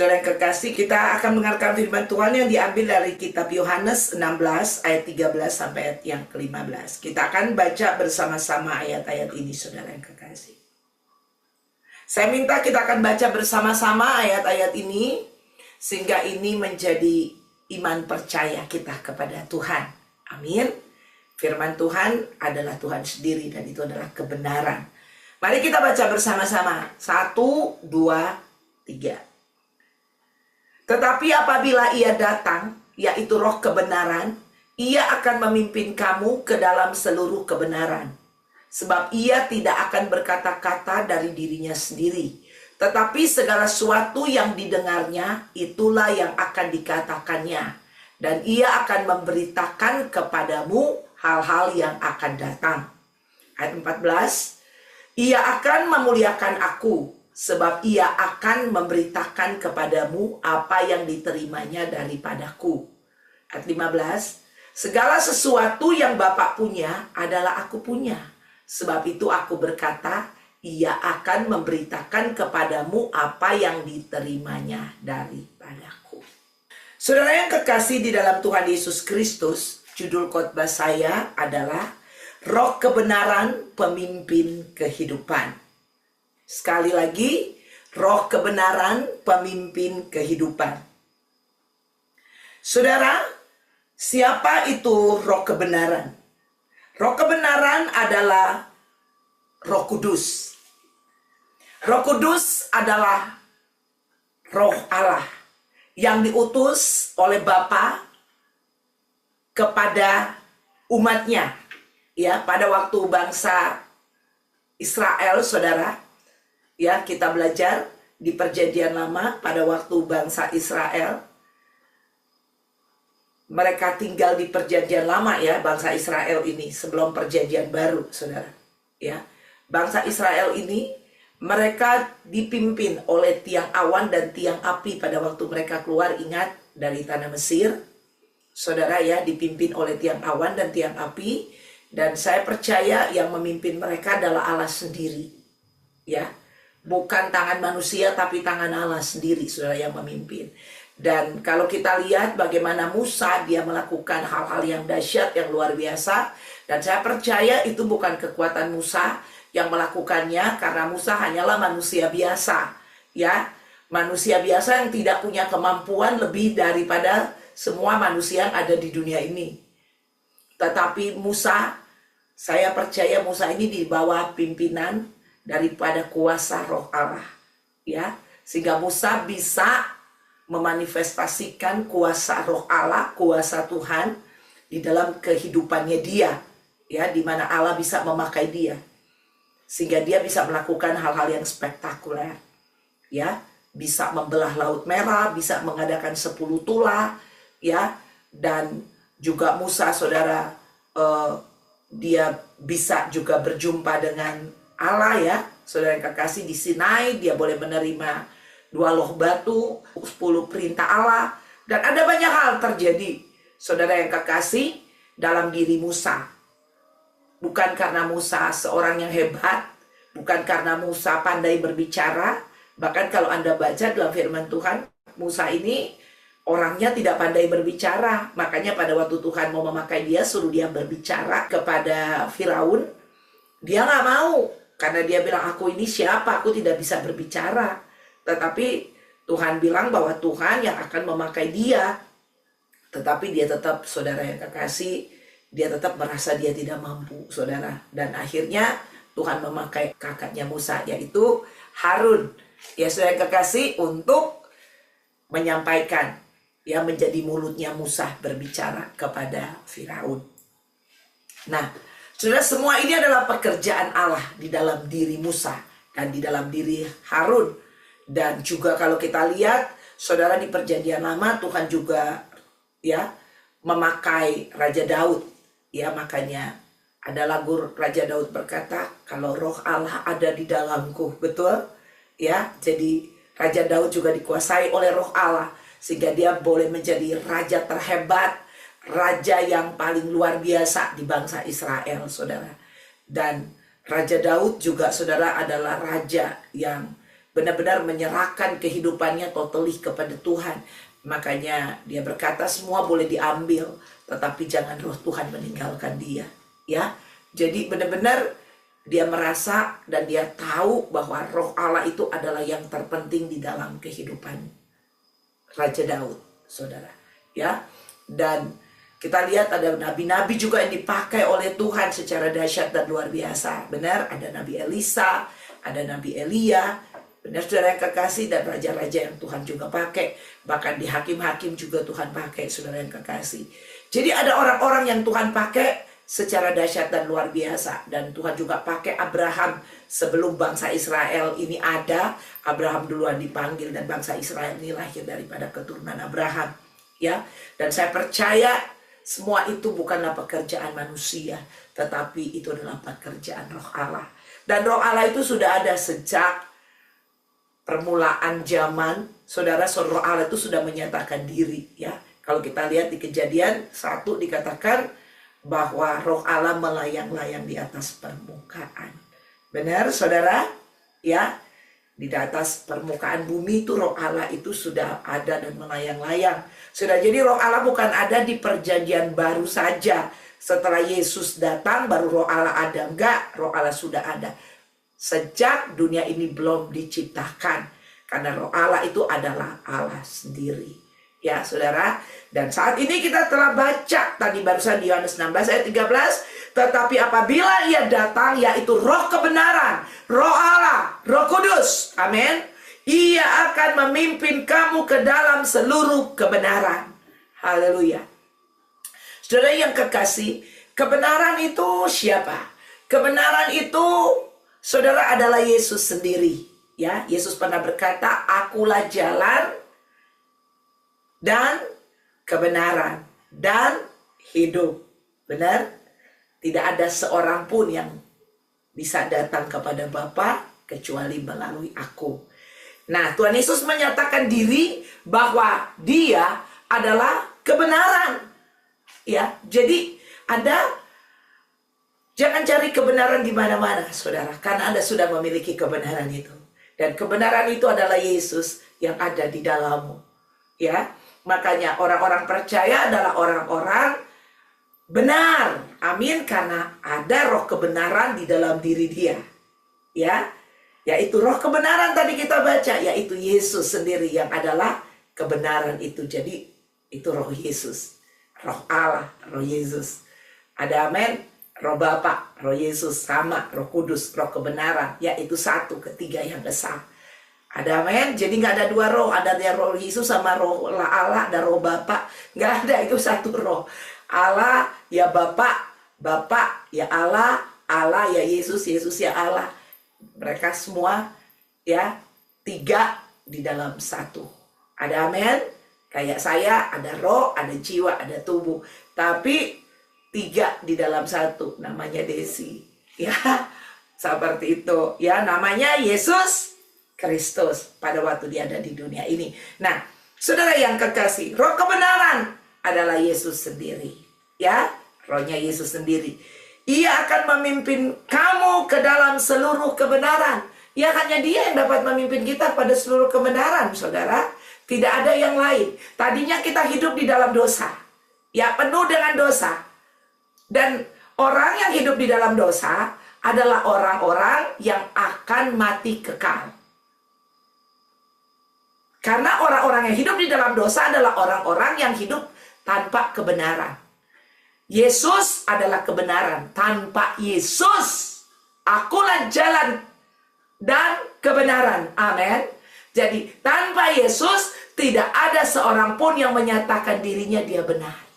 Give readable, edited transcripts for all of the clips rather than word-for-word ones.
Saudara yang kekasih, kita akan mendengarkan firman Tuhan yang diambil dari kitab Yohanes 16 ayat 13 sampai ayat yang ke-15. Kita akan baca bersama-sama ayat-ayat ini, saudara yang kekasih. Saya minta kita akan baca bersama-sama ayat-ayat ini, sehingga ini menjadi iman percaya kita kepada Tuhan. Amin. Firman Tuhan adalah Tuhan sendiri dan itu adalah kebenaran. Mari kita baca bersama-sama. 1, 2, 3. Tetapi apabila ia datang, yaitu Roh kebenaran, ia akan memimpin kamu ke dalam seluruh kebenaran. Sebab ia tidak akan berkata-kata dari dirinya sendiri, tetapi segala sesuatu yang didengarnya, itulah yang akan dikatakannya. Dan ia akan memberitakan kepadamu hal-hal yang akan datang. Ayat 14, ia akan memuliakan aku, sebab ia akan memberitakan kepadamu apa yang diterimanya daripadaku. Ayat 15, segala sesuatu yang Bapa punya adalah aku punya. Sebab itu aku berkata, ia akan memberitakan kepadamu apa yang diterimanya daripadaku. Saudara yang kekasih di dalam Tuhan Yesus Kristus, judul khotbah saya adalah Roh Kebenaran Pemimpin Kehidupan. Sekali lagi, Roh Kebenaran Pemimpin Kehidupan. Saudara, siapa itu Roh Kebenaran? Roh Kebenaran adalah Roh Kudus. Roh Kudus adalah Roh Allah yang diutus oleh Bapa kepada umatnya. Ya, pada waktu bangsa Israel, saudara. Ya, kita belajar di Perjanjian Lama pada waktu bangsa Israel. Mereka tinggal di Perjanjian Lama ya, bangsa Israel ini sebelum Perjanjian Baru, saudara. Ya, bangsa Israel ini mereka dipimpin oleh tiang awan dan tiang api pada waktu mereka keluar, ingat, dari tanah Mesir. Saudara ya, dipimpin oleh tiang awan dan tiang api. Dan saya percaya yang memimpin mereka adalah Allah sendiri. Ya. Bukan tangan manusia tapi tangan Allah sendiri, saudara, yang memimpin. Dan kalau kita lihat bagaimana Musa, dia melakukan hal-hal yang dahsyat, yang luar biasa. Dan saya percaya itu bukan kekuatan Musa yang melakukannya, karena Musa hanyalah manusia biasa. Ya, manusia biasa yang tidak punya kemampuan lebih daripada semua manusia yang ada di dunia ini. Tetapi Musa, saya percaya Musa ini di bawah pimpinan daripada kuasa Roh Allah, ya, sehingga Musa bisa memanifestasikan kuasa Roh Allah, kuasa Tuhan di dalam kehidupannya dia, ya, di mana Allah bisa memakai dia, sehingga dia bisa melakukan hal-hal yang spektakuler, ya, bisa membelah Laut Merah, bisa mengadakan 10 tulah, ya, dan juga Musa, saudara, dia bisa juga berjumpa dengan Allah ya, saudara yang kekasih, di Sinai dia boleh menerima 2 loh batu, 10 perintah Allah, dan ada banyak hal terjadi, saudara yang kekasih, dalam diri Musa. Bukan karena Musa seorang yang hebat, bukan karena Musa pandai berbicara, bahkan kalau Anda baca dalam firman Tuhan, Musa ini orangnya tidak pandai berbicara, makanya pada waktu Tuhan mau memakai dia, suruh dia berbicara kepada Firaun, dia nggak mau. Karena dia bilang, aku ini siapa? Aku tidak bisa berbicara. Tetapi Tuhan bilang bahwa Tuhan yang akan memakai dia. Tetapi dia tetap, saudara yang kekasih, dia tetap merasa dia tidak mampu, saudara. Dan akhirnya Tuhan memakai kakaknya Musa, yaitu Harun. Ya, saudara yang kekasih, untuk menyampaikan, ya, menjadi mulutnya Musa berbicara kepada Firaun. Nah, saudara, semua ini adalah pekerjaan Allah di dalam diri Musa dan di dalam diri Harun. Dan juga kalau kita lihat, saudara, di Perjanjian Lama Tuhan juga ya memakai Raja Daud. Ya, makanya ada lagu Raja Daud berkata, kalau Roh Allah ada di dalamku, betul? Ya, jadi Raja Daud juga dikuasai oleh Roh Allah sehingga dia boleh menjadi raja terhebat, raja yang paling luar biasa di bangsa Israel, saudara. Dan Raja Daud juga, saudara, adalah raja yang benar-benar menyerahkan kehidupannya totally kepada Tuhan. Makanya dia berkata semua boleh diambil, tetapi jangan roh Tuhan meninggalkan dia. Ya, jadi benar-benar dia merasa dan dia tahu bahwa roh Allah itu adalah yang terpenting di dalam kehidupan Raja Daud, saudara. Ya, dan kita lihat ada nabi-nabi juga yang dipakai oleh Tuhan secara dahsyat dan luar biasa. Benar, ada Nabi Elisa, ada Nabi Elia. Benar saudara yang kekasih, dan raja-raja yang Tuhan juga pakai. Bahkan di hakim-hakim juga Tuhan pakai, saudara yang kekasih. Jadi ada orang-orang yang Tuhan pakai secara dahsyat dan luar biasa. Dan Tuhan juga pakai Abraham sebelum bangsa Israel ini ada. Abraham duluan dipanggil dan bangsa Israel ini lahir daripada keturunan Abraham. Ya, dan saya percaya semua itu bukanlah pekerjaan manusia, tetapi itu adalah pekerjaan roh Allah. Dan roh Allah itu sudah ada sejak permulaan zaman, saudara. Roh Allah itu sudah menyatakan diri, ya. Kalau kita lihat di Kejadian 1 dikatakan bahwa roh Allah melayang-layang di atas permukaan. Benar, saudara? Ya, di atas permukaan bumi itu roh Allah itu sudah ada dan melayang-layang. Sudah, jadi roh Allah bukan ada di perjanjian baru saja. Setelah Yesus datang baru roh Allah ada. Enggak, roh Allah sudah ada sejak dunia ini belum diciptakan, karena roh Allah itu adalah Allah sendiri, ya saudara. Dan saat ini kita telah baca tadi barusan di Yohanes 16 ayat 13, tetapi apabila ia datang, yaitu roh kebenaran, roh Allah, roh kudus, amin, ia akan memimpin kamu ke dalam seluruh kebenaran. Haleluya. Saudara yang kekasih, kebenaran itu siapa? Kebenaran itu, saudara, adalah Yesus sendiri. Ya, Yesus pernah berkata, akulah jalan dan kebenaran dan hidup. Benar? Tidak ada seorang pun yang bisa datang kepada Bapa kecuali melalui aku. Nah, Tuhan Yesus menyatakan diri bahwa dia adalah kebenaran. Ya, jadi jangan cari kebenaran di mana-mana, saudara, karena Anda sudah memiliki kebenaran itu. Dan kebenaran itu adalah Yesus yang ada di dalammu. Ya, makanya orang-orang percaya adalah orang-orang benar. Amin, karena ada roh kebenaran di dalam diri dia. Ya, yaitu roh kebenaran tadi kita baca, yaitu Yesus sendiri yang adalah kebenaran itu. Jadi itu roh Yesus, roh Allah, roh Yesus. Ada amin. Roh Bapa, roh Yesus sama, roh kudus, roh kebenaran, yaitu satu, ketiga yang besar. Ada amin. Jadi nggak ada dua roh, ada roh Yesus sama roh Allah, ada roh Bapa. Nggak ada, itu satu roh. Allah ya Bapa, Bapa ya Allah, Allah ya Yesus, Yesus ya Allah. Mereka semua ya tiga di dalam satu. Ada amin. Kayak saya ada roh, ada jiwa, ada tubuh. Tapi tiga di dalam satu, namanya Desi, ya, seperti itu, ya, namanya Yesus Kristus pada waktu dia ada di dunia ini. Nah, saudara yang kekasih, roh kebenaran adalah Yesus sendiri, ya, rohnya Yesus sendiri. Ia akan memimpin kamu ke dalam seluruh kebenaran. Ya, hanya dia yang dapat memimpin kita pada seluruh kebenaran, saudara. Tidak ada yang lain. Tadinya kita hidup di dalam dosa, ya, penuh dengan dosa. Dan orang yang hidup di dalam dosa adalah orang-orang yang akan mati kekal. Karena orang-orang yang hidup di dalam dosa adalah orang-orang yang hidup tanpa kebenaran. Yesus adalah kebenaran. Tanpa Yesus, akulah jalan dan kebenaran. Amin. Jadi tanpa Yesus tidak ada seorang pun yang menyatakan dirinya dia benar.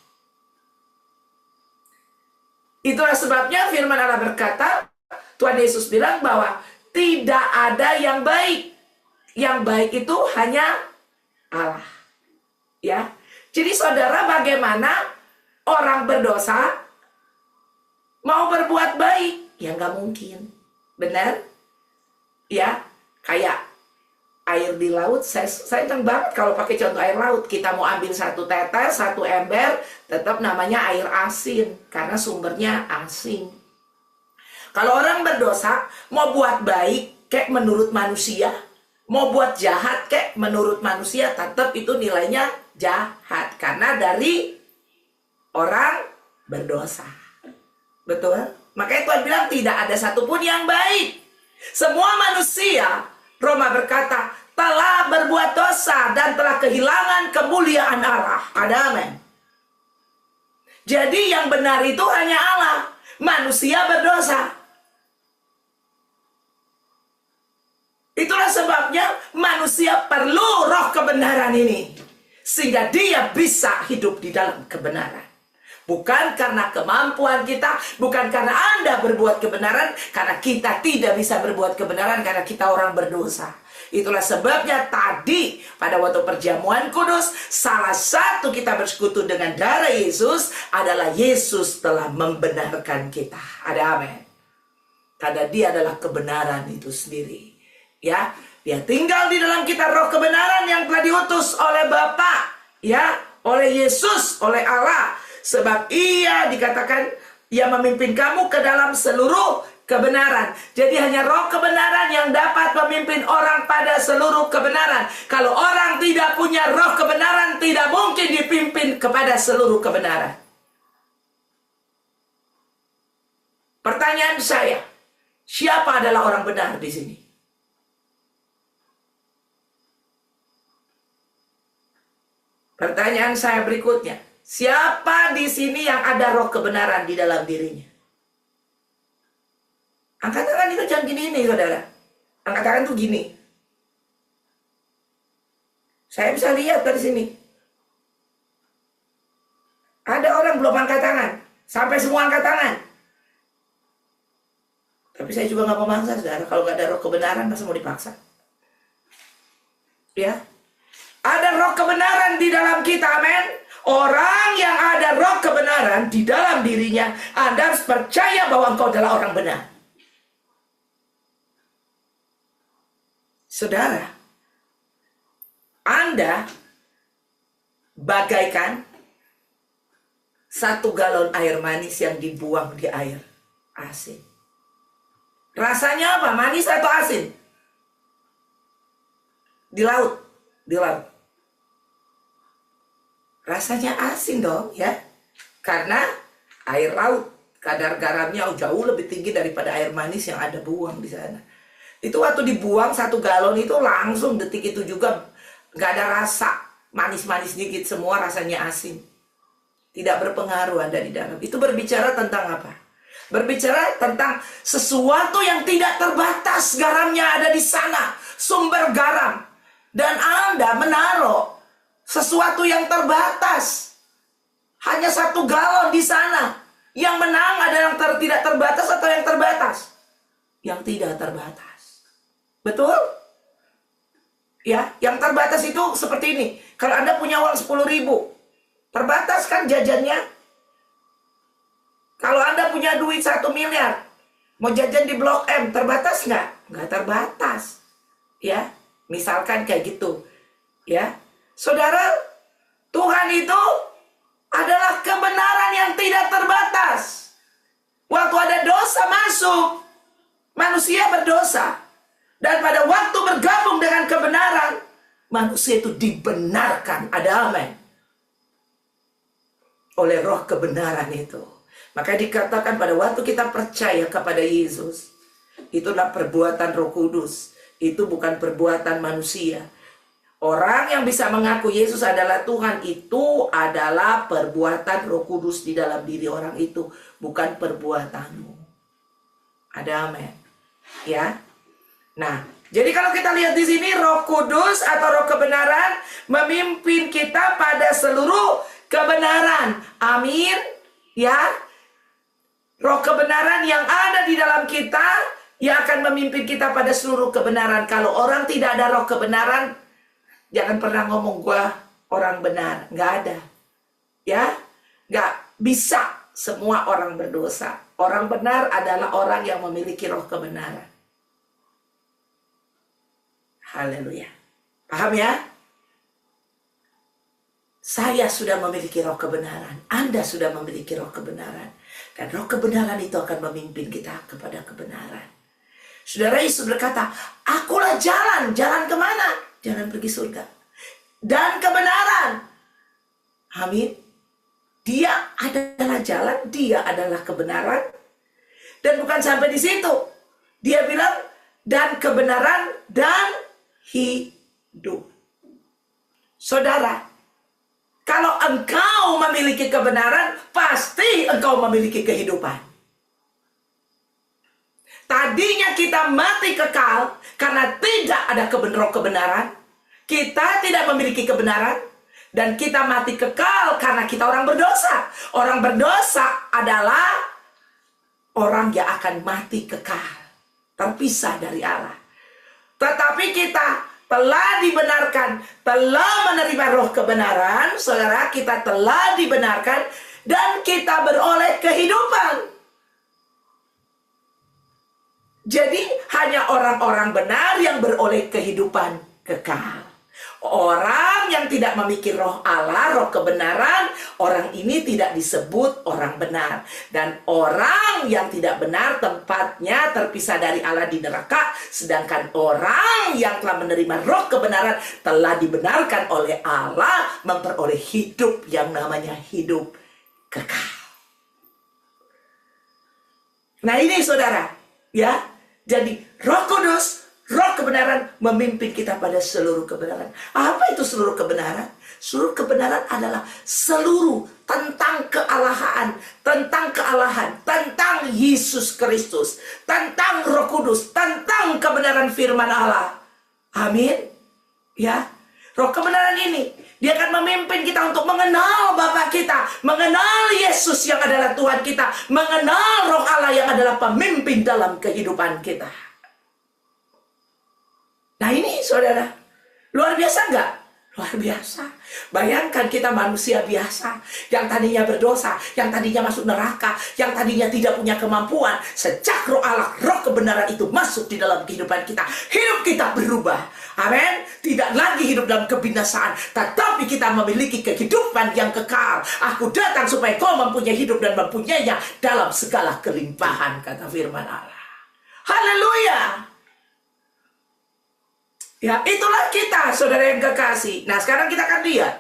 Itulah sebabnya firman Allah berkata, Tuhan Yesus bilang bahwa tidak ada yang baik. Yang baik itu hanya Allah. Ya. Jadi saudara, bagaimana orang berdosa mau berbuat baik? Ya nggak mungkin. Benar? Ya, kayak air di laut, saya senang banget kalau pakai contoh air laut. Kita mau ambil satu tetes, satu ember, tetap namanya air asin, karena sumbernya asin. Kalau orang berdosa, mau buat baik, kayak menurut manusia, Mau buat jahat kek, menurut manusia tetap itu nilainya jahat. Karena dari orang berdosa. Betul? Makanya Tuhan bilang tidak ada satupun yang baik. Semua manusia, Roma berkata, telah berbuat dosa dan telah kehilangan kemuliaan Allah. Ada amin. Jadi yang benar itu hanya Allah. Manusia berdosa. Itulah sebabnya manusia perlu roh kebenaran ini. Sehingga dia bisa hidup di dalam kebenaran. Bukan karena kemampuan kita, bukan karena Anda berbuat kebenaran, karena kita tidak bisa berbuat kebenaran, karena kita orang berdosa. Itulah sebabnya tadi pada waktu perjamuan kudus, salah satu kita bersekutu dengan darah Yesus adalah Yesus telah membenarkan kita. Ada amin. Karena dia adalah kebenaran itu sendiri. Ya, dia tinggal di dalam kita roh kebenaran yang telah diutus oleh Bapa, ya, oleh Yesus, oleh Allah. Sebab ia dikatakan, ia memimpin kamu ke dalam seluruh kebenaran. Jadi hanya roh kebenaran yang dapat memimpin orang pada seluruh kebenaran. Kalau orang tidak punya roh kebenaran, tidak mungkin dipimpin kepada seluruh kebenaran. Pertanyaan saya, siapa adalah orang benar di sini? Pertanyaan saya berikutnya, siapa di sini yang ada roh kebenaran di dalam dirinya? Angkat tangan itu jangan gini nih, saudara. Angkat tangan tuh gini. Saya bisa lihat dari sini. Ada orang belum angkat tangan. Sampai semua angkat tangan. Tapi saya juga nggak memaksa, saudara. Kalau nggak ada roh kebenaran, masa mau dipaksa? Ya. Ada roh kebenaran di dalam kita, amin. Orang yang ada roh kebenaran di dalam dirinya, Anda harus percaya bahwa engkau adalah orang benar. Saudara, Anda bagaikan 1 galon air manis yang dibuang di air asin. Rasanya apa? Manis atau asin? Di laut. Di laut. Rasanya asin dong, ya. Karena air laut, kadar garamnya jauh lebih tinggi daripada air manis yang ada buang di sana. Itu waktu dibuang 1 galon itu langsung detik itu juga nggak ada rasa. Manis-manis dikit, semua rasanya asin. Tidak berpengaruh Anda di dalam. Itu berbicara tentang apa? Berbicara tentang sesuatu yang tidak terbatas. Garamnya ada di sana, sumber garam. Dan Anda menaruh sesuatu yang terbatas. Hanya 1 galon di sana. Yang menang ada yang tidak terbatas atau yang terbatas? Yang tidak terbatas. Betul? Ya, yang terbatas itu seperti ini. Kalau Anda punya uang 10.000, terbatas kan jajannya? Kalau Anda punya duit 1 miliar, mau jajan di Blok M, terbatas nggak? Nggak terbatas. Ya, misalkan kayak gitu. Ya, saudara, Tuhan itu adalah kebenaran yang tidak terbatas. Waktu ada dosa masuk, manusia berdosa. Dan pada waktu bergabung dengan kebenaran, manusia itu dibenarkan. Ada amin. Oleh roh kebenaran itu. Maka dikatakan pada waktu kita percaya kepada Yesus, itulah perbuatan Roh Kudus. Itu bukan perbuatan manusia. Orang yang bisa mengaku Yesus adalah Tuhan, itu adalah perbuatan Roh Kudus di dalam diri orang itu, bukan perbuatanmu. Ada amin. Ya. Nah, jadi kalau kita lihat di sini, Roh Kudus atau Roh kebenaran memimpin kita pada seluruh kebenaran. Amin. Ya. Roh kebenaran yang ada di dalam kita yang akan memimpin kita pada seluruh kebenaran. Kalau orang tidak ada roh kebenaran, jangan pernah ngomong gua orang benar. Nggak ada. Ya. Nggak bisa semua orang berdosa. Orang benar adalah orang yang memiliki roh kebenaran. Haleluya. Paham ya? Saya sudah memiliki roh kebenaran. Anda sudah memiliki roh kebenaran. Dan roh kebenaran itu akan memimpin kita kepada kebenaran. Saudara, Yesus berkata, akulah jalan. Jalan kemana? Jalan pergi surga. Dan kebenaran. Amin. Dia adalah jalan, dia adalah kebenaran. Dan bukan sampai di situ. Dia bilang, dan kebenaran dan hidup. Saudara, kalau engkau memiliki kebenaran, pasti engkau memiliki kehidupan. Tadinya kita mati kekal karena tidak ada kebenaran. Kita tidak memiliki kebenaran. Dan kita mati kekal karena kita orang berdosa. Orang berdosa adalah orang yang akan mati kekal, terpisah dari Allah. Tetapi kita telah dibenarkan, telah menerima roh kebenaran, saudara, kita telah dibenarkan dan kita beroleh kehidupan. Jadi hanya orang-orang benar yang beroleh kehidupan kekal. Orang yang tidak memiliki roh Allah, roh kebenaran, orang ini tidak disebut orang benar. Dan orang yang tidak benar tempatnya terpisah dari Allah di neraka. Sedangkan orang yang telah menerima roh kebenaran telah dibenarkan oleh Allah memperoleh hidup yang namanya hidup kekal. Nah ini saudara, ya. Jadi Roh Kudus, roh kebenaran memimpin kita pada seluruh kebenaran. Apa itu seluruh kebenaran? Seluruh kebenaran adalah seluruh tentang kealahan, tentang Yesus Kristus, tentang Roh Kudus, tentang kebenaran firman Allah. Amin. Ya, roh kebenaran ini dia akan memimpin kita untuk mengenal Bapa kita, mengenal Yesus yang adalah Tuhan kita, mengenal Roh Allah yang adalah pemimpin dalam kehidupan kita. Nah ini saudara, luar biasa nggak? Luar biasa. Bayangkan kita manusia biasa, yang tadinya berdosa, yang tadinya masuk neraka, yang tadinya tidak punya kemampuan. Sejak roh Allah, roh kebenaran itu masuk di dalam kehidupan kita, hidup kita berubah. Amin. Tidak lagi hidup dalam kebinasaan, tetapi kita memiliki kehidupan yang kekal. Aku datang supaya kau mempunyai hidup dan mempunyainya dalam segala kelimpahan, kata firman Allah. Haleluya. Ya, itulah kita, saudara yang kekasih. Nah, sekarang kita akan lihat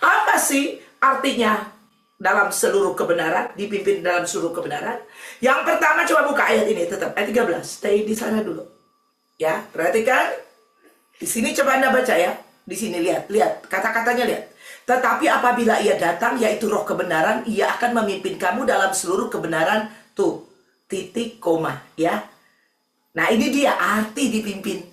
apa sih artinya dalam seluruh kebenaran, dipimpin dalam seluruh kebenaran. Yang pertama, coba buka ayat ini, tetap ayat 13. Stay di sana dulu. Ya, perhatikan. Di sini coba Anda baca ya. Di sini lihat kata-katanya lihat. Tetapi apabila ia datang, yaitu roh kebenaran, ia akan memimpin kamu dalam seluruh kebenaran. Tuh, titik koma, ya. Nah, ini dia arti dipimpin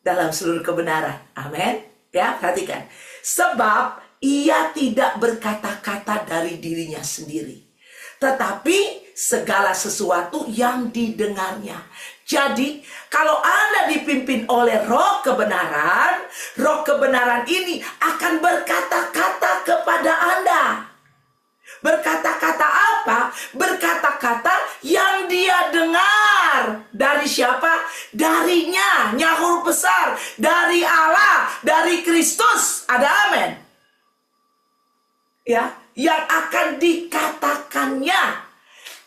dalam seluruh kebenaran. Amin. Ya, perhatikan. Sebab ia tidak berkata-kata dari dirinya sendiri, tetapi segala sesuatu yang didengarnya. Jadi, kalau Anda dipimpin oleh roh kebenaran ini akan berkata-kata kepada Anda. Berkata-kata apa? Berkata-kata yang dia dengar. Dari siapa? Darinya. Huruf besar. Dari Allah. Dari Kristus. Ada amin. Ya, yang akan dikatakannya.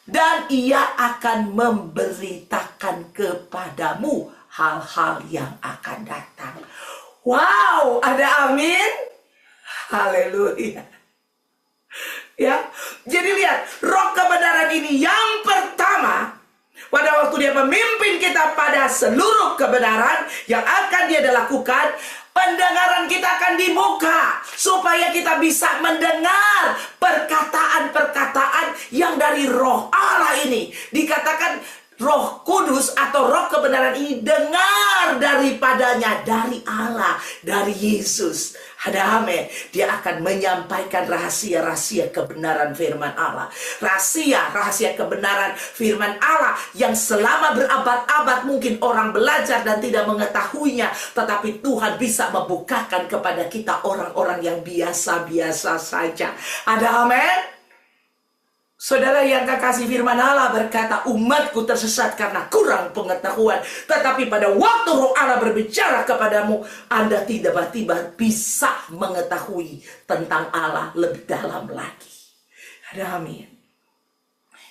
Dan ia akan memberitakan kepadamu hal-hal yang akan datang. Wow, ada amin. Haleluya. Ya, jadi lihat, roh kebenaran ini yang pertama, pada waktu dia memimpin kita pada seluruh kebenaran yang akan dia lakukan, pendengaran kita akan dibuka supaya kita bisa mendengar perkataan-perkataan yang dari roh Allah ini. Dikatakan Roh Kudus atau roh kebenaran ini dengar daripadanya, dari Allah, dari Yesus. Ada amin. Dia akan menyampaikan rahasia-rahasia kebenaran firman Allah. Rahasia kebenaran firman Allah yang selama berabad-abad mungkin orang belajar dan tidak mengetahuinya. Tetapi Tuhan bisa membukakan kepada kita orang-orang yang biasa-biasa saja. Ada amin. Saudara yang kekasih firman Allah berkata, umatku tersesat karena kurang pengetahuan. Tetapi pada waktu roh Allah berbicara kepadamu, Anda tiba-tiba bisa mengetahui tentang Allah lebih dalam lagi. Ada amin.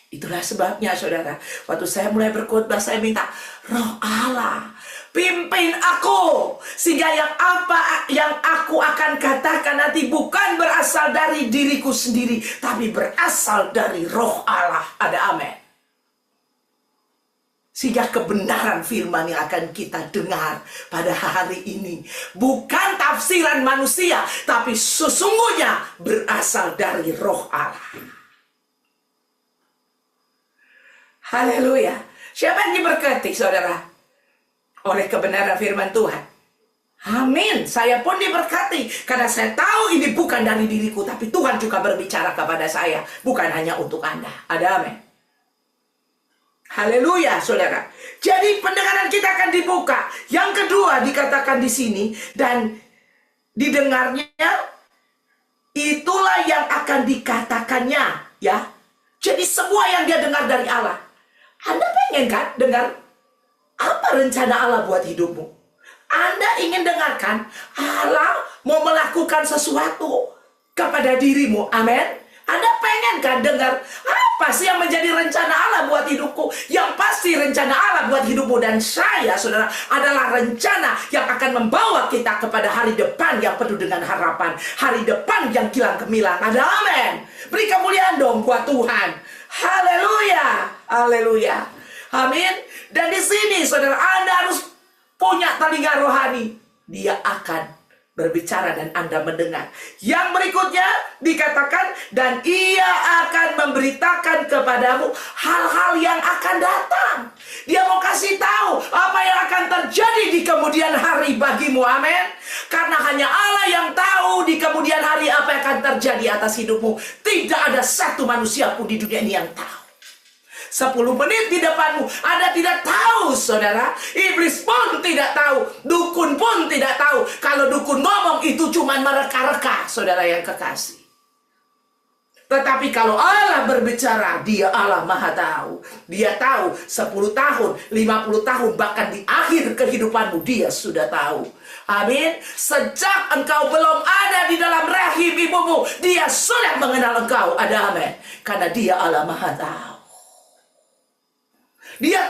Itulah sebabnya saudara, waktu saya mulai berkhotbah, saya minta Roh Allah pimpin aku, sehingga apa yang aku akan katakan nanti bukan berasal dari diriku sendiri, tapi berasal dari Roh Allah. Ada amin. Sehingga kebenaran firman yang akan kita dengar pada hari ini bukan tafsiran manusia, tapi sesungguhnya berasal dari Roh Allah. Haleluya. Siapa yang diberkati saudara oleh kebenaran firman Tuhan? Amin. Saya pun diberkati karena saya tahu ini bukan dari diriku, tapi Tuhan juga berbicara kepada saya, bukan hanya untuk Anda. Ada amin. Haleluya saudara. Jadi pendengaran kita akan dibuka. Yang kedua dikatakan di sini, dan didengarnya itulah yang akan dikatakannya, ya. Jadi semua yang dia dengar dari Allah. Anda pengen kan dengar apa rencana Allah buat hidupmu? Anda ingin dengarkan Allah mau melakukan sesuatu kepada dirimu. Amin. Anda pengen kan dengar apa sih yang menjadi rencana Allah buat hidupku? Yang pasti rencana Allah buat hidupmu dan saya, saudara, adalah rencana yang akan membawa kita kepada hari depan yang penuh dengan harapan. Hari depan yang kilang gemilang. Ada amin. Beri kemuliaan dong buat Tuhan. Haleluya. Haleluya. Amin. Dan di sini saudara, Anda harus punya telinga rohani. Dia akan berbicara dan Anda mendengar. Yang berikutnya dikatakan, dan ia akan memberitakan kepadamu hal-hal yang akan datang. Dia mau kasih tahu apa yang akan terjadi di kemudian hari bagimu. Amin. Karena hanya Allah yang tahu di kemudian hari apa yang akan terjadi atas hidupmu. Tidak ada satu manusia pun di dunia ini yang tahu. 10 menit di depanmu, Anda tidak tahu, saudara. Iblis pun tidak tahu, dukun pun tidak tahu. Kalau dukun ngomong itu cuma mereka-reka, saudara yang kekasih. Tetapi kalau Allah berbicara, dia Allah Maha Tahu. Dia tahu 10 tahun, 50 tahun, bahkan di akhir kehidupanmu dia sudah tahu. Amin. Sejak engkau belum ada di dalam rahim ibumu, dia sudah mengenal engkau. Ada amin. Karena dia Allah Maha Tahu. Dia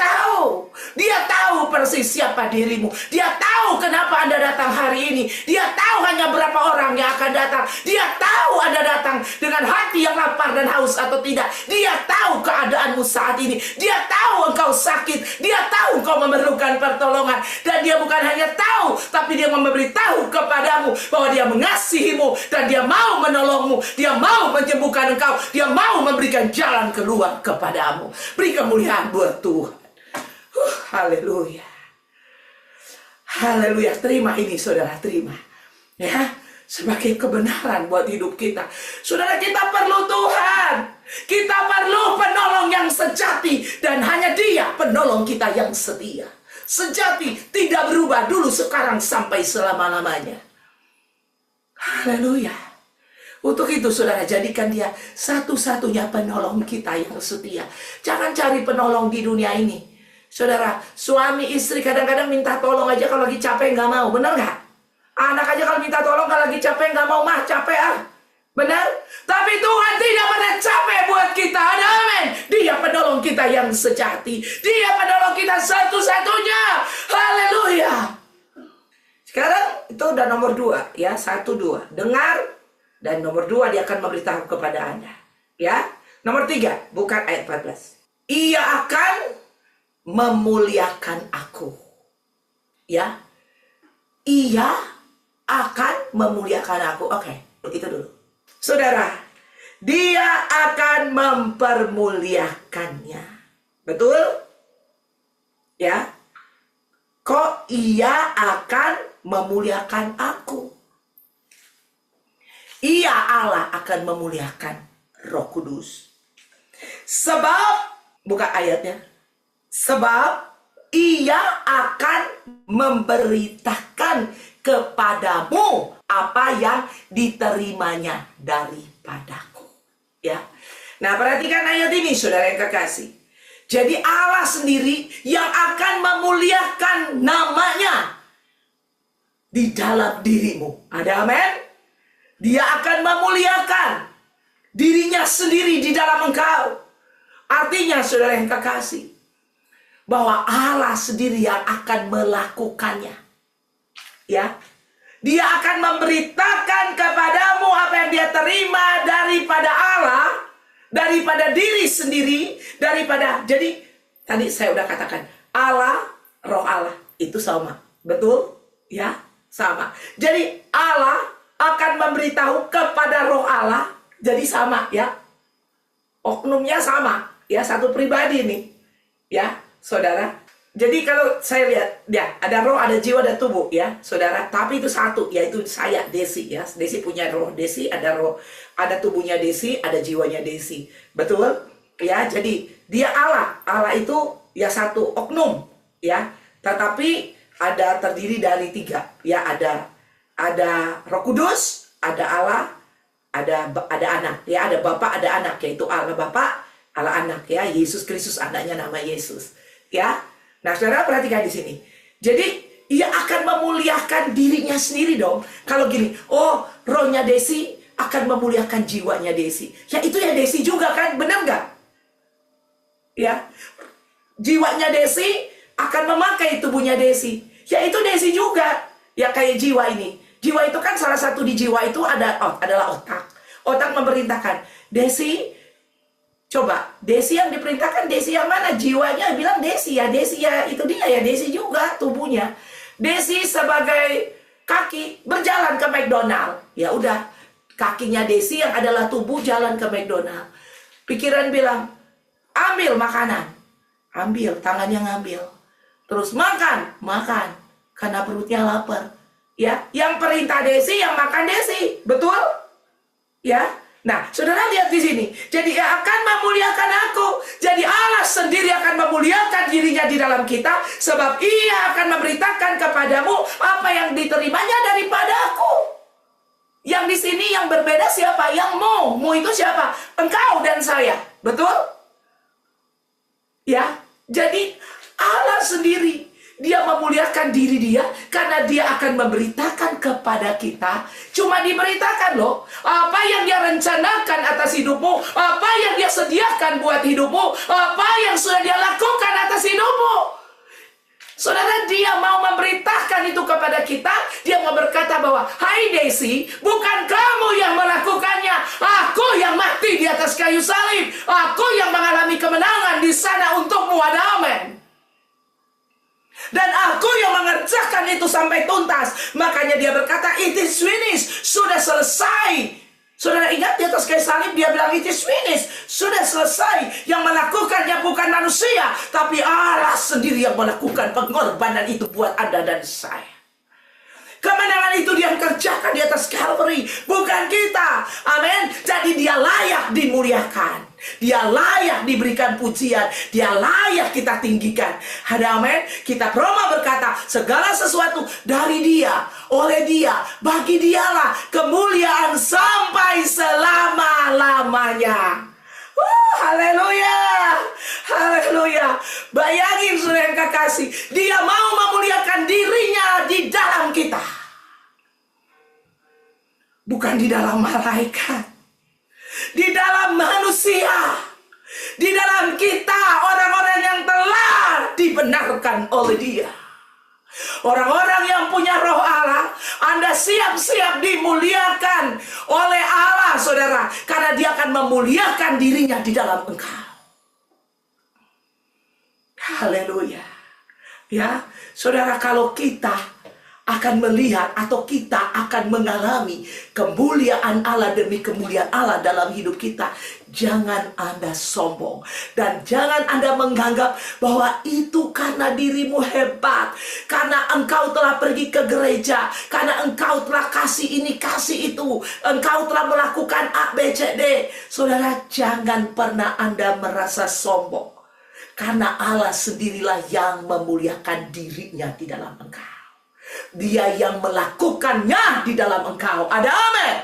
tahu persis siapa dirimu. Dia tahu kenapa Anda datang hari ini. Dia tahu hanya berapa orang yang akan datang. Dia tahu Anda datang dengan hati yang lapar dan haus atau tidak. Dia tahu keadaanmu saat ini. Dia tahu engkau sakit. Dia tahu engkau memerlukan pertolongan. Dan dia bukan hanya tahu, tapi dia memberitahu kepadamu bahwa dia mengasihimu dan dia mau menolongmu. Dia mau menyembuhkan engkau. Dia mau memberikan jalan keluar kepadamu. Beri kemuliaan buat Tuhan. Haleluya. Haleluya. Terima ini saudara, terima. Ya, sebagai kebenaran buat hidup kita. Saudara, kita perlu Tuhan. Kita perlu penolong yang sejati. Dan hanya dia penolong kita yang setia. Sejati, tidak berubah dulu, sekarang, sampai selama-lamanya. Haleluya. Untuk itu saudara, jadikan dia satu-satunya penolong kita yang setia. Jangan cari penolong di dunia ini. Saudara, suami istri kadang-kadang minta tolong aja kalau lagi capek nggak mau. Benar nggak? Anak aja kalau minta tolong kalau lagi capek nggak mau, mah capek ah. Benar? Tapi Tuhan tidak pernah capek buat kita. Ada amin. Dia penolong kita yang sejati. Dia penolong kita satu-satunya. Haleluya. Sekarang itu udah nomor 2 ya. 1, 2. Dengar. Dan nomor 2 dia akan memberitahu kepada Anda. Ya. Nomor 3. Bukan ayat 14. Ia akan memuliakan aku. Ya. Ia akan memuliakan aku. Oke, itu dulu. Saudara, dia akan mempermuliakannya. Betul? Ya. Kok ia akan memuliakan aku? Ia Allah akan memuliakan Roh Kudus. Sebab, buka ayatnya. Sebab ia akan memberitakan kepadamu apa yang diterimanya daripadaku. Ya. Nah, perhatikan ayat ini saudara yang kekasih. Jadi Allah sendiri yang akan memuliakan namanya di dalam dirimu. Ada amin? Dia akan memuliakan dirinya sendiri di dalam engkau. Artinya saudara yang kekasih, bahwa Allah sendiri yang akan melakukannya. Ya, Dia akan memberitakan kepadamu apa yang dia terima daripada Allah, daripada diri sendiri, jadi tadi saya udah katakan, Allah, roh Allah itu sama. Betul? Ya, sama. Jadi Allah akan memberitahu kepada roh Allah, jadi sama ya. Oknumnya sama, ya, satu pribadi nih. Ya, saudara. Jadi kalau saya lihat, ya, ada roh, ada jiwa, ada tubuh, ya, saudara. Tapi itu satu, yaitu saya, Desi, ya. Desi punya roh Desi, ada roh, ada tubuhnya Desi, ada jiwanya Desi. Betul? Ya, jadi dia Allah. Allah itu ya satu oknum, ya. Tetapi ada terdiri dari tiga, ya. Ada Roh Kudus, ada Allah, ada anak, ya. Ada Bapa, ada anak, yaitu Allah Bapa, Allah anak, ya. Yesus Kristus anaknya, nama Yesus, ya. Nah, saudara perhatikan di sini. Jadi, ia akan memuliakan dirinya sendiri dong. Kalau gini, oh, rohnya Desi akan memuliakan jiwanya Desi. Ya, itu ya Desi juga kan, benar nggak? Ya, jiwanya Desi akan memakai tubuhnya Desi. Ya, itu Desi juga. Ya, kayak jiwa ini. Jiwa itu kan salah satu di jiwa itu adalah otak. Otak memerintahkan, Desi, coba, Desi yang diperintahkan, Desi yang mana? Jiwanya bilang Desi ya, itu dia ya, Desi juga tubuhnya. Desi sebagai kaki berjalan ke McDonald. Ya udah, kakinya Desi yang adalah tubuh jalan ke McDonald. Pikiran bilang, ambil makanan. Ambil, tangannya ngambil. Terus makan, karena perutnya lapar. Ya, yang perintah Desi, yang makan Desi. Betul? Ya. Nah, saudara lihat di sini. Jadi ia akan memuliakan aku. Jadi Allah sendiri akan memuliakan dirinya di dalam kita. Sebab ia akan memberitakan kepadamu apa yang diterimanya daripada aku. Yang di sini yang berbeda siapa? Yang mu itu siapa? Engkau dan saya. Betul? Ya, jadi Allah sendiri. Dia memuliakan diri dia karena dia akan memberitakan kepada kita. Cuma diberitakan loh, apa yang dia rencanakan atas hidupmu, apa yang dia sediakan buat hidupmu, apa yang sudah dia lakukan atas hidupmu. Saudara, dia mau memberitakan itu kepada kita. Dia mau berkata bahwa, hai Desi, bukan kamu yang melakukannya, aku yang mati di atas kayu salib, aku yang mengalami kemenangan di sana untukmu. Ada amin. Dan aku yang mengerjakan itu sampai tuntas. Makanya dia berkata, it is finished. Sudah selesai. Saudara ingat di atas kayu salib dia bilang it is finished. Sudah selesai. Yang melakukannya bukan manusia, tapi Allah sendiri yang melakukan pengorbanan itu buat Anda dan saya. Kemenangan itu dia kerjakan di atas Calvary, bukan kita. Amin. Jadi dia layak dimuliakan. Dia layak diberikan pujian. Dia layak kita tinggikan. Ada amin. Kitab Roma berkata, segala sesuatu dari dia, oleh dia, bagi dialah kemuliaan sampai selama-lamanya. Haleluya. Haleluya. Bayangin saudara yang kekasih, dia mau memuliakan dirinya di dalam kita. Bukan di dalam malaikat. Di dalam manusia. Di dalam kita, orang-orang yang telah dibenarkan oleh dia. Orang-orang yang punya roh Allah, Anda siap-siap dimuliakan oleh Allah, saudara. Karena dia akan memuliakan dirinya di dalam engkau. Haleluya. Ya, saudara, kalau kita akan melihat atau kita akan mengalami kemuliaan Allah demi kemuliaan Allah dalam hidup kita, jangan Anda sombong dan jangan Anda menganggap bahwa itu karena dirimu hebat, karena engkau telah pergi ke gereja, karena engkau telah kasih ini kasih itu, engkau telah melakukan A, B, C, D. Saudara, jangan pernah Anda merasa sombong, karena Allah sendirilah yang memuliakan dirinya di dalam engkau. Dia yang melakukannya di dalam engkau. Ada amin.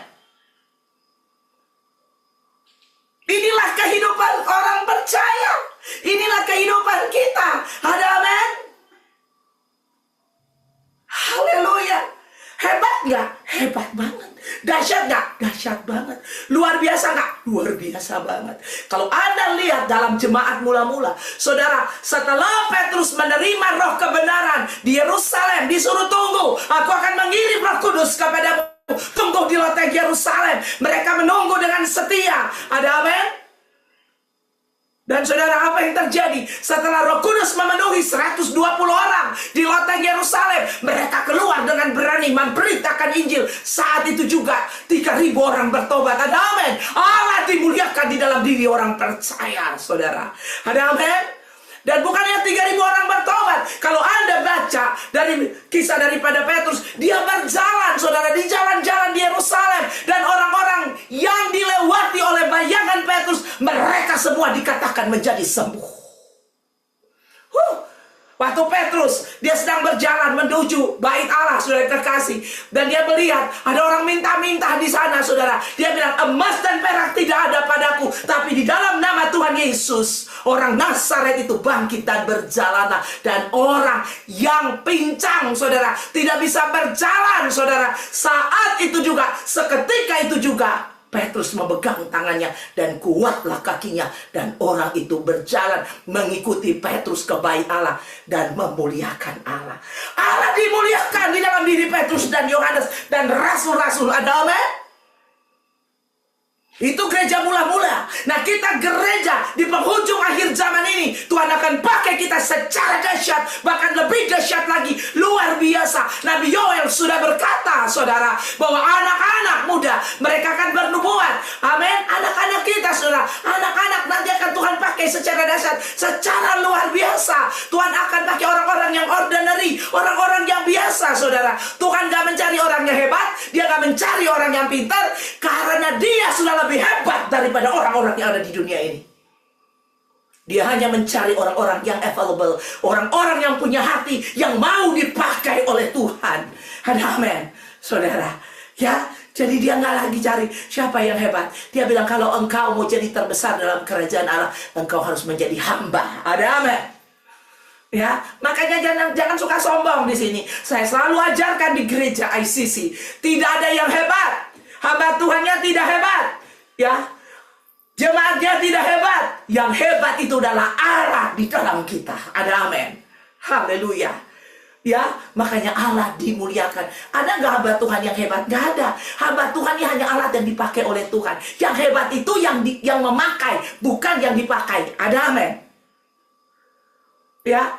Inilah kehidupan orang percaya. Inilah kehidupan kita. Ada amin. Haleluya. Hebat nggak? Hebat banget. Dahsyat nggak? Dahsyat banget. Luar biasa nggak? Luar biasa banget. Kalau Anda lihat dalam jemaat mula-mula, saudara, setelah Petrus menerima roh kebenaran di Yerusalem, disuruh tunggu. Aku akan mengirim Roh Kudus kepadamu. Tunggu di loteng Yerusalem. Mereka menunggu dengan setia. Ada amin? Dan saudara, apa yang terjadi? Setelah Roh Kudus memenuhi 120 orang di loteng Yerusalem, mereka keluar dengan berani memberitakan Injil. Saat itu juga 3.000 orang bertobat. Ada amin? Allah dimuliakan di dalam diri orang percaya, saudara. Ada amin? Dan bukannya 3.000 orang bertobat. Kalau Anda baca dari kisah daripada Petrus, dia berjalan, saudara, di jalan-jalan di Yerusalem. Dan orang-orang yang dilewati oleh bayangan Petrus, mereka semua dikatakan menjadi sembuh. Waktu Petrus, dia sedang berjalan menuju bait Allah, saudara terkasih. Dan dia melihat ada orang minta-minta di sana, saudara. Dia bilang, emas dan perak tidak ada padaku, tapi di dalam nama Tuhan Yesus, orang Nazaret itu bangkit dan berjalan. Dan orang yang pincang, saudara, tidak bisa berjalan, saudara. Saat itu juga, seketika itu juga, Petrus memegang tangannya dan kuatlah kakinya. Dan orang itu berjalan mengikuti Petrus ke bait Allah dan memuliakan Allah. Allah dimuliakan di dalam diri Petrus dan Yohanes dan rasul-rasul. Ada amin? Itu gereja mula-mula. Nah, kita gereja di penghujung akhir zaman ini, Tuhan akan pakai kita secara dahsyat, bahkan lebih dahsyat lagi, luar biasa. Nabi Yoel sudah berkata, saudara, bahwa anak-anak muda mereka akan bernubuat. Amin. Anak-anak kita, saudara, anak-anak nanti akan Tuhan pakai secara dahsyat, secara luar biasa. Tuhan akan pakai orang-orang yang ordinary, orang-orang yang biasa, saudara. Tuhan gak mencari orang yang hebat, dia gak mencari orang yang pintar, karena dia sudah lebih hebat daripada orang-orang yang ada di dunia ini. Dia hanya mencari orang-orang yang available, orang-orang yang punya hati, yang mau dipakai oleh Tuhan. Ada amin, saudara. Ya, jadi dia nggak lagi cari siapa yang hebat. Dia bilang, kalau engkau mau jadi terbesar dalam kerajaan Allah, engkau harus menjadi hamba. Ada amin. Ya, makanya jangan suka sombong di sini. Saya selalu ajarkan di gereja ICC, tidak ada yang hebat. Hamba Tuhannya tidak hebat. Ya, jemaatnya tidak hebat. Yang hebat itu adalah Allah di dalam kita. Ada amin. Haleluya. Ya, makanya Allah dimuliakan. Ada nggak hamba Tuhan yang hebat? Nggak ada. Hamba Tuhan ini hanya Allah dan dipakai oleh Tuhan. Yang hebat itu yang memakai, bukan yang dipakai. Ada amin. Ya,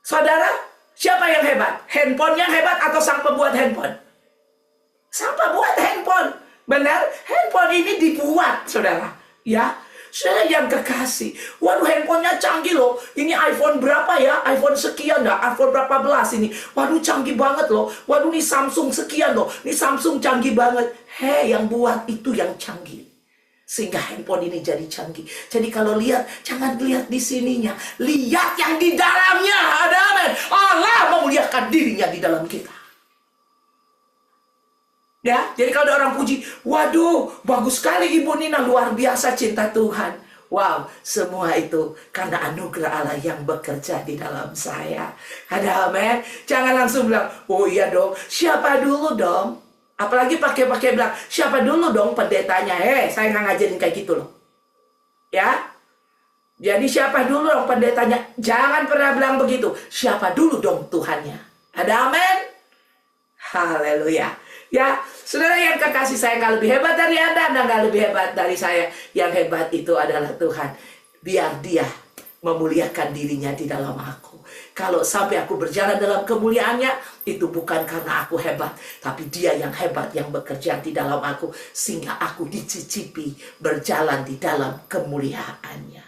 saudara, siapa yang hebat? Handphone yang hebat atau sang pembuat handphone? Sang pembuat handphone. Benar, handphone ini dibuat, saudara. Ya, saudara yang kekasih. Waduh, handphonenya canggih loh. Ini iPhone berapa ya? iPhone sekian dah. iPhone berapa belas ini? Waduh, canggih banget loh. Waduh, ini Samsung sekian loh. Ini Samsung canggih banget. Hei, yang buat itu yang canggih. Sehingga handphone ini jadi canggih. Jadi kalau lihat, jangan lihat di sininya. Lihat yang di dalamnya. Ada amin. Allah memuliakan dirinya di dalam kita. Ya, jadi kalau ada orang puji, waduh, bagus sekali Ibu Nina, luar biasa cinta Tuhan. Wow, semua itu karena anugerah Allah yang bekerja di dalam saya. Ada amin. Jangan langsung bilang, oh iya dong, siapa dulu dong? Apalagi pakai bilang, siapa dulu dong pendetanya? Saya nggak ngajarin kayak gitu loh. Ya, jadi siapa dulu dong pendetanya? Jangan pernah bilang begitu. Siapa dulu dong Tuhannya? Ada amin. Haleluya. Ya, saudara yang kekasih, saya nggak lebih hebat dari Anda nggak lebih hebat dari saya. Yang hebat itu adalah Tuhan. Biar dia memuliakan dirinya di dalam aku. Kalau sampai aku berjalan dalam kemuliaannya, itu bukan karena aku hebat, tapi dia yang hebat yang bekerja di dalam aku, sehingga aku dicicipi berjalan di dalam kemuliaannya.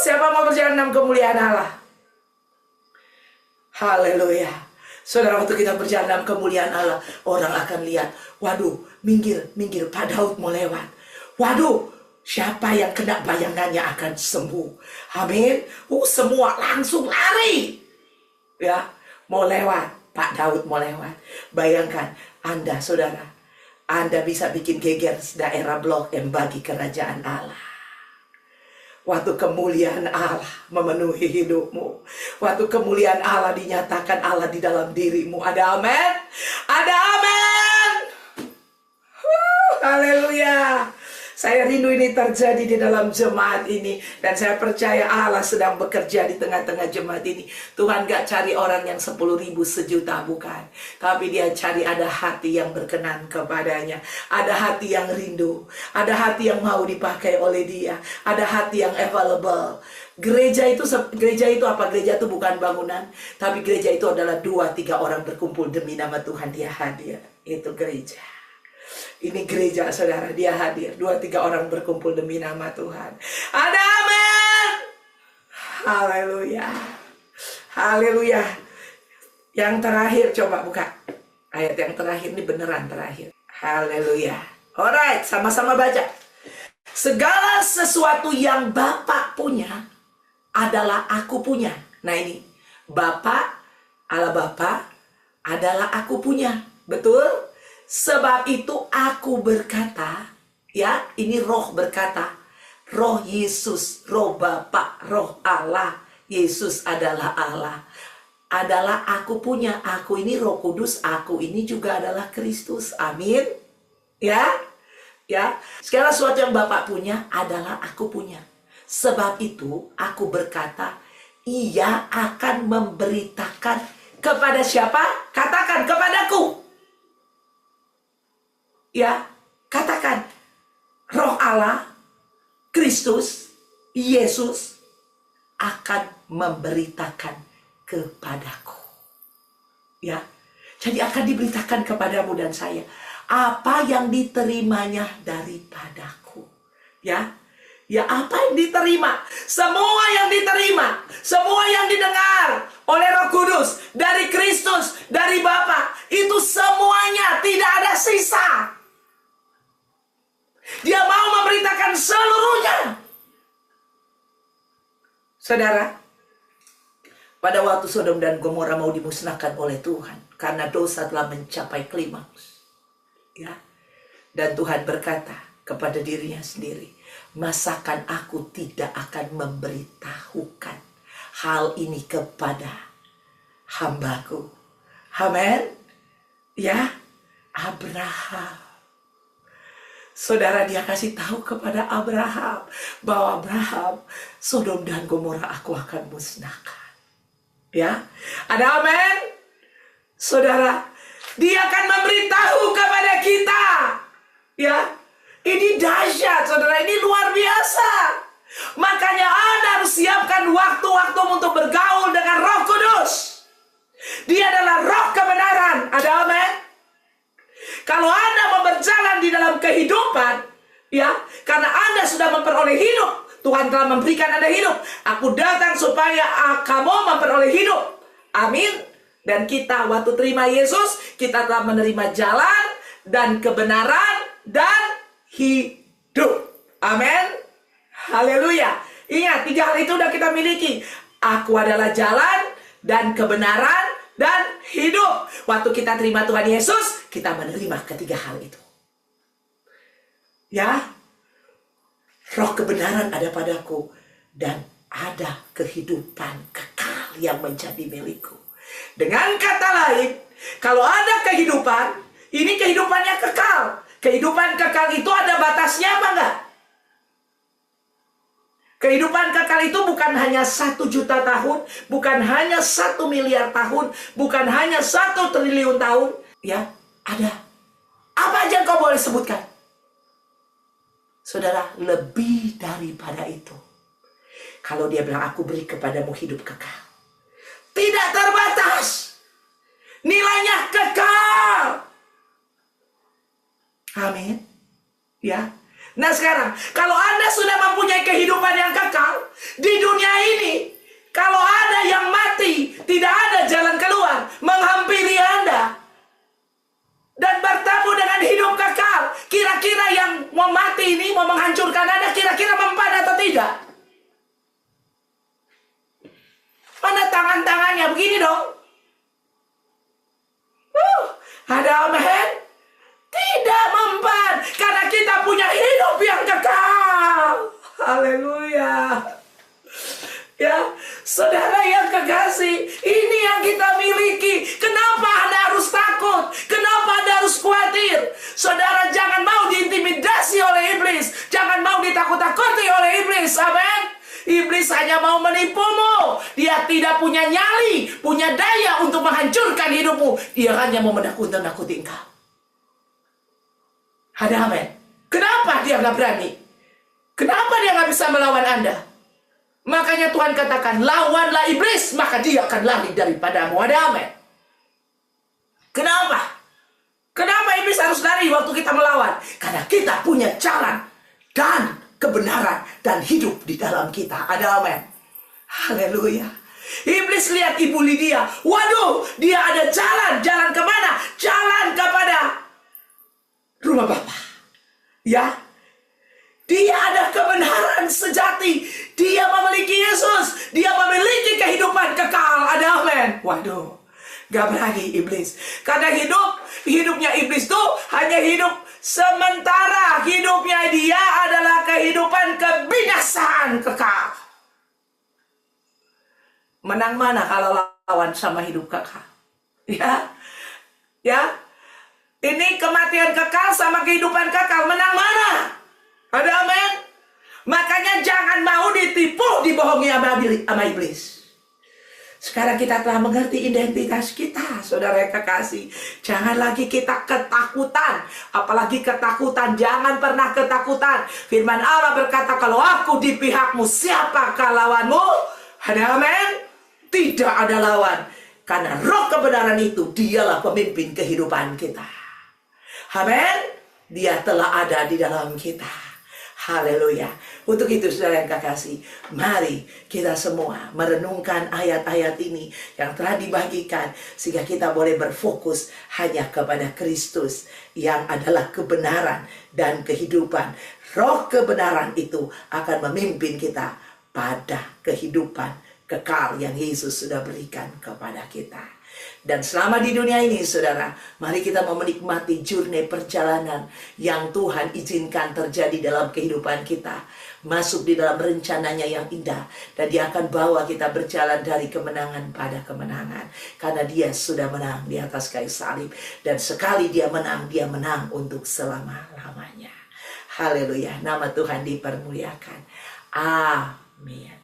Siapa mau berjalan dalam kemuliaan Allah? Haleluya. Saudara, waktu kita berjalan dalam kemuliaan Allah, orang akan lihat, waduh, minggir, Pak Daud mau lewat. Waduh, siapa yang kena bayangannya akan sembuh. Amin. Semua langsung lari. Ya, mau lewat, Pak Daud mau lewat. Bayangkan, Anda, saudara, Anda bisa bikin geger daerah Blok M bagi kerajaan Allah. Waktu kemuliaan Allah memenuhi hidupmu. Waktu kemuliaan Allah dinyatakan Allah di dalam dirimu. Ada amin? Ada amin? Saya rindu ini terjadi di dalam jemaat ini. Dan saya percaya Allah sedang bekerja di tengah-tengah jemaat ini. Tuhan gak cari orang yang 10.000 sejuta, bukan. Tapi dia cari ada hati yang berkenan kepadanya. Ada hati yang rindu. Ada hati yang mau dipakai oleh dia. Ada hati yang available. Gereja itu apa? Gereja itu bukan bangunan, tapi gereja itu adalah 2-3 orang berkumpul demi nama Tuhan, dia hadir. Itu gereja. Ini gereja, saudara, dia hadir. 2-3 orang berkumpul demi nama Tuhan. Ada amin. Haleluya. Haleluya. Yang terakhir, coba buka. Ayat yang terakhir ini beneran terakhir. Haleluya. Alright, sama-sama baca. Segala sesuatu yang Bapa punya adalah aku punya. Nah ini, Bapa, Allah Bapa adalah aku punya. Betul? Sebab itu aku berkata, ya, ini roh berkata, roh Yesus, roh Bapa, roh Allah, Yesus adalah Allah. Adalah aku punya, aku ini Roh Kudus, aku ini juga adalah Kristus. Amin. Ya, ya. Segala sesuatu yang Bapa punya adalah aku punya. Sebab itu aku berkata, ia akan memberitakan kepada siapa? Katakan kepadaku. Ya, katakan. Roh Allah, Kristus, Yesus akan memberitakan kepadaku. Ya, jadi akan diberitakan kepadamu dan saya apa yang diterimanya daripadaku. Ya. Ya, apa yang diterima? Semua yang diterima, semua yang didengar oleh Roh Kudus, dari Kristus, dari Bapa, itu semuanya tidak ada sisa. Dia mau memberitakan seluruhnya. Saudara, pada waktu Sodom dan Gomora mau dimusnahkan oleh Tuhan karena dosa telah mencapai klimaks. Ya. Dan Tuhan berkata kepada dirinya sendiri, masakan aku tidak akan memberitahukan hal ini kepada hambaku. Amen. Ya, Abraham. Saudara, dia kasih tahu kepada Abraham bahwa Abraham, Sodom dan Gomora aku akan musnahkan. Ya, ada amen. Saudara, dia akan memberitahu kepada kita. Ya, ini dahsyat, saudara, ini luar biasa. Makanya Anda harus siapkan waktu-waktu untuk bergaul dengan Roh Kudus. Dia adalah roh kebenaran. Ada amen? Kalau Anda mau berjalan di dalam kehidupan, ya, karena Anda sudah memperoleh hidup, Tuhan telah memberikan Anda hidup. Aku datang supaya kamu memperoleh hidup. Amin. Dan kita waktu terima Yesus, kita telah menerima jalan dan kebenaran dan hidup. Amin. Haleluya. Ingat, 3 hal itu sudah kita miliki. Aku adalah jalan dan kebenaran dan hidup. Waktu kita terima Tuhan Yesus, kita menerima ketiga hal itu. Ya, roh kebenaran ada padaku dan ada kehidupan kekal yang menjadi milikku. Dengan kata lain, kalau ada kehidupan, ini kehidupannya kekal. Kehidupan kekal itu ada batasnya apa enggak? Kehidupan kekal itu bukan hanya 1 juta tahun, bukan hanya 1 miliar tahun, bukan hanya 1 triliun tahun. Ya, ada. Apa aja kau boleh sebutkan? Saudara, lebih daripada itu. Kalau dia bilang, aku beri kepadamu hidup kekal. Tidak terbatas. Nilainya kekal. Amin. Ya. Nah sekarang, kalau Anda sudah mempunyai kehidupan yang kekal, di dunia ini, kalau ada yang mati, tidak ada jalan keluar, menghampiri Anda, dan bertemu dengan hidup kekal, kira-kira yang mau mati ini, mau menghancurkan Anda, kira-kira mempan atau tidak? Mana tangan-tangannya? Begini dong. Ada amen? Tidak mempan, karena kita punya hidup yang kekal. Haleluya. Ya, saudara yang kekasih, ini yang kita miliki. Kenapa Anda harus takut? Kenapa Anda harus khawatir? Saudara, jangan mau diintimidasi oleh iblis. Iblis hanya mau menipumu. Dia tidak punya nyali, punya daya untuk menghancurkan hidupmu. Dia hanya mau menakut-nakuti engkau. Ada amin. Kenapa dia nggak berani? Kenapa dia nggak bisa melawan Anda? Makanya Tuhan katakan, lawanlah iblis, maka dia akan lari daripadamu. Ada amin. Kenapa? Kenapa iblis harus lari waktu kita melawan? Karena kita punya jalan dan kebenaran dan hidup di dalam kita. Ada amin. Haleluya. Iblis lihat Ibu Lydia. Waduh, dia ada jalan. Jalan kemana? Jalan kepada rumah Bapa. Ya. Dia ada kebenaran sejati. Dia memiliki Yesus. Dia memiliki kehidupan kekal. Ada amin. Waduh. Gak berani iblis. Karena hidupnya iblis itu hanya hidup sementara. Hidupnya dia adalah kehidupan kebinasaan kekal. Menang mana kalau lawan sama hidup kekal? Ya. Ya. Ini kematian kekal sama kehidupan kekal. Menang mana? Ada amin? Makanya jangan mau ditipu, dibohongi sama iblis. Sekarang kita telah mengerti identitas kita, saudara yang kekasih. Jangan lagi kita ketakutan. Apalagi ketakutan, jangan pernah ketakutan. Firman Allah berkata, kalau aku di pihakmu, siapakah lawanmu? Ada amin? Tidak ada lawan. Karena roh kebenaran itu, dialah pemimpin kehidupan kita. Amin? Dia telah ada di dalam kita. Haleluya. Untuk itu saudara yang kekasih, mari kita semua merenungkan ayat-ayat ini yang telah dibagikan, sehingga kita boleh berfokus hanya kepada Kristus yang adalah kebenaran dan kehidupan. Roh kebenaran itu akan memimpin kita pada kehidupan kekal yang Yesus sudah berikan kepada kita. Dan selama di dunia ini, saudara, mari kita mau menikmati journey perjalanan yang Tuhan izinkan terjadi dalam kehidupan kita. Masuk di dalam rencananya yang indah. Dan Dia akan bawa kita berjalan dari kemenangan pada kemenangan. Karena Dia sudah menang di atas kayu salib. Dan sekali Dia menang untuk selama-lamanya. Haleluya. Nama Tuhan dipermuliakan. Amin.